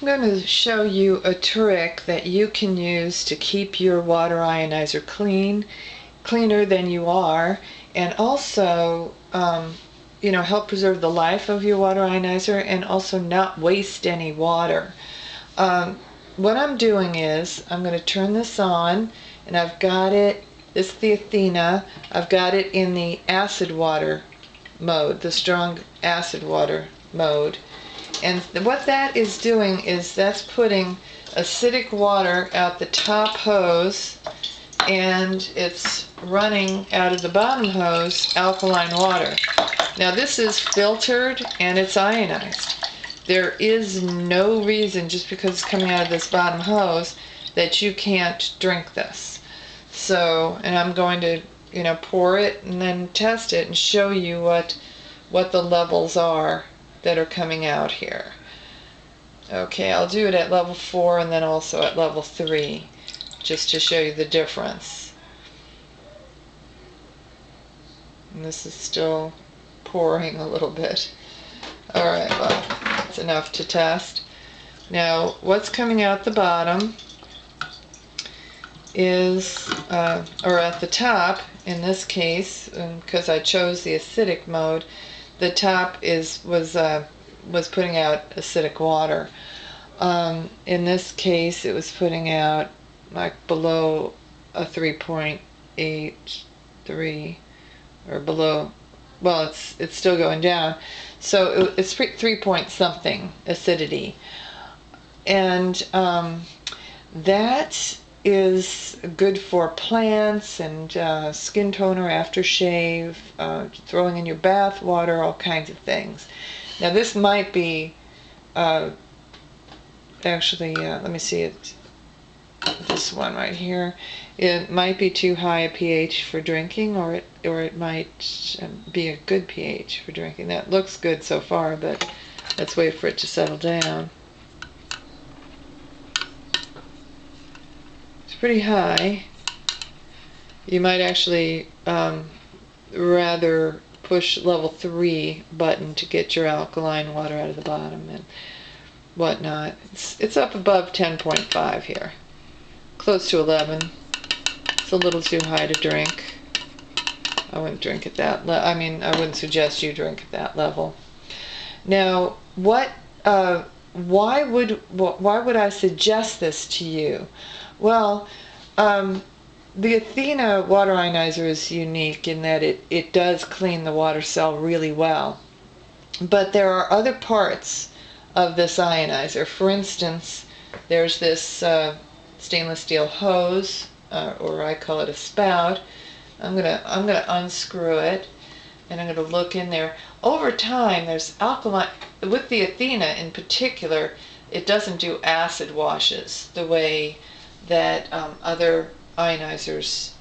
I'm going to show you a trick that you can use to keep your water ionizer cleaner than you are, and also help preserve the life of your water ionizer and also not waste any water. What I'm doing is I'm going to turn this on, and I've got it, this is the Athena, I've got it in the acid water mode, the strong acid water mode. And what that is doing is that's putting acidic water out the top hose, and it's running out of the bottom hose alkaline water. Now this is filtered and it's ionized. There is no reason, just because it's coming out of this bottom hose, that you can't drink this. So, and I'm going to pour it and then test it and show you what the levels are that are coming out here. Okay, I'll do it at level 4 and then also at level 3, just to show you the difference. And this is still pouring a little bit. Alright, well, it's enough to test. Now, what's coming out the bottom is, or at the top, in this case, because I chose the acidic mode, the top was putting out acidic water. In this case, it was putting out like below a 3.83, or below. Well, it's still going down, so it's 3 point something acidity, and that is good for plants and skin toner, aftershave, throwing in your bath water, all kinds of things. Now this might be actually, let me see it. This one right here, it might be too high a pH for drinking, or it might be a good pH for drinking. That looks good so far, but let's wait for it to settle down. Pretty high. You might actually rather push level 3 button to get your alkaline water out of the bottom and whatnot. It's up above 10.5 here, close to 11. It's a little too high to drink. I wouldn't drink at that I wouldn't suggest you drink at that level. Now, why would I suggest this to you? Well, the Athena water ionizer is unique in that it does clean the water cell really well. But there are other parts of this ionizer. For instance, there's this stainless steel hose, or I call it a spout. I'm gonna unscrew it, and I'm gonna look in there. Over time, there's alkaline. With the Athena in particular, it doesn't do acid washes the way that other ionizers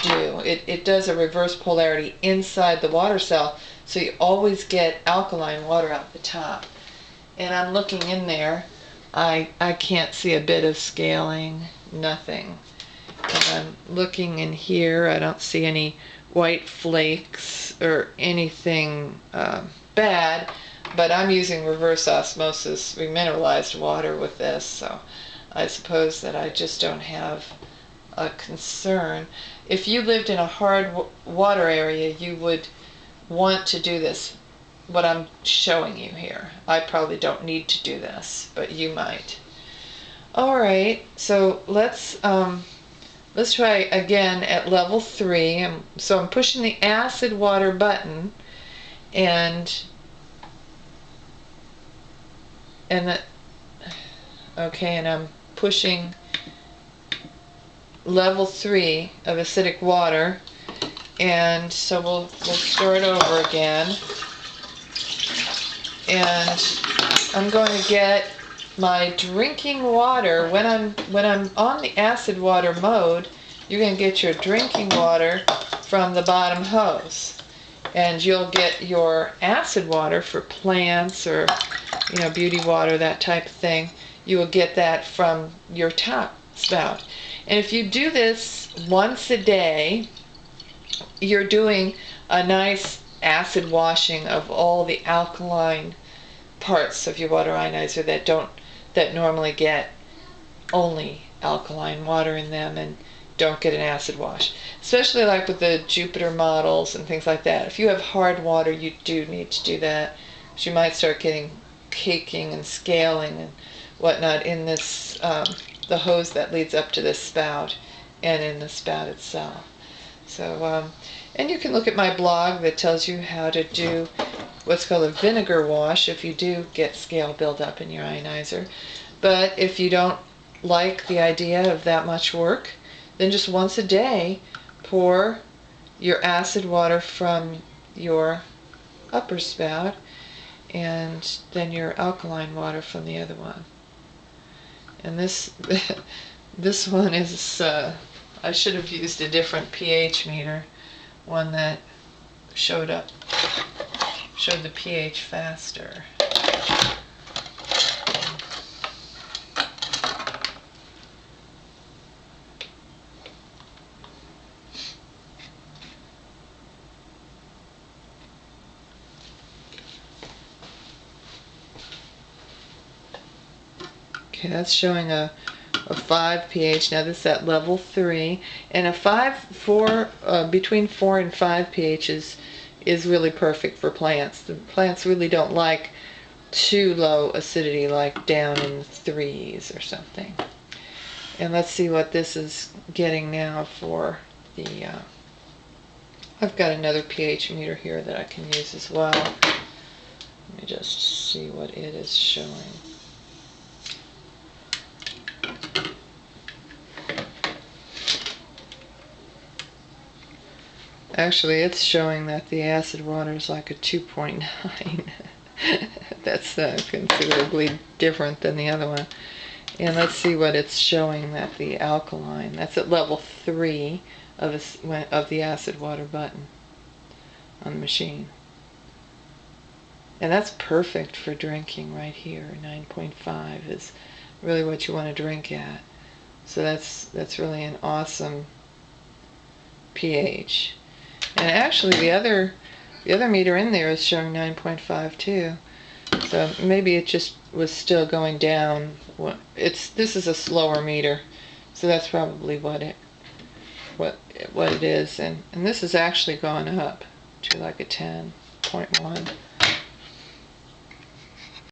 do. It does a reverse polarity inside the water cell, so you always get alkaline water out the top. And I'm looking in there, I can't see a bit of scaling, nothing. And I'm looking in here, I don't see any white flakes or anything bad, but I'm using reverse osmosis remineralized water with this, so I suppose that I just don't have a concern. If you lived in a hard water area, you would want to do this, what I'm showing you here. I probably don't need to do this, but you might. Alright, so let's try again at level 3. So I'm pushing the acid water button, and I'm pushing level 3 of acidic water, and so we'll start over again, and I'm going to get my drinking water. When I'm on the acid water mode, you're going to get your drinking water from the bottom hose, and you'll get your acid water for plants or beauty water, that type of thing. You will get that from your top spout. And if you do this once a day, you're doing a nice acid washing of all the alkaline parts of your water ionizer that don't that normally get only alkaline water in them and don't get an acid wash. Especially like with the Jupiter models and things like that. If you have hard water, you do need to do that. Because you might start getting caking and scaling and whatnot in this, the hose that leads up to this spout and in the spout itself. So, and you can look at my blog that tells you how to do what's called a vinegar wash if you do get scale buildup in your ionizer. But if you don't like the idea of that much work, then just once a day pour your acid water from your upper spout and then your alkaline water from the other one. And this this one is I should have used a different pH meter, one that showed the pH faster. Okay, that's showing a 5 pH. Now this is at level 3, and a 4 between 4 and 5 pH is really perfect for plants. The plants really don't like too low acidity, like down in the 3s or something. And let's see what this is getting now for the. I've got another pH meter here that I can use as well. Let me just see what it is showing. Actually, it's showing that the acid water is like a 2.9. That's considerably different than the other one. And let's see what it's showing that the alkaline, that's at level 3 of the acid water button on the machine. And that's perfect for drinking right here. 9.5 is really what you want to drink at. So that's really an awesome pH. And actually the other meter in there is showing 9.5 too. So maybe it just was still going down. This is a slower meter, so that's probably what it is. And this has actually gone up to like a 10.1.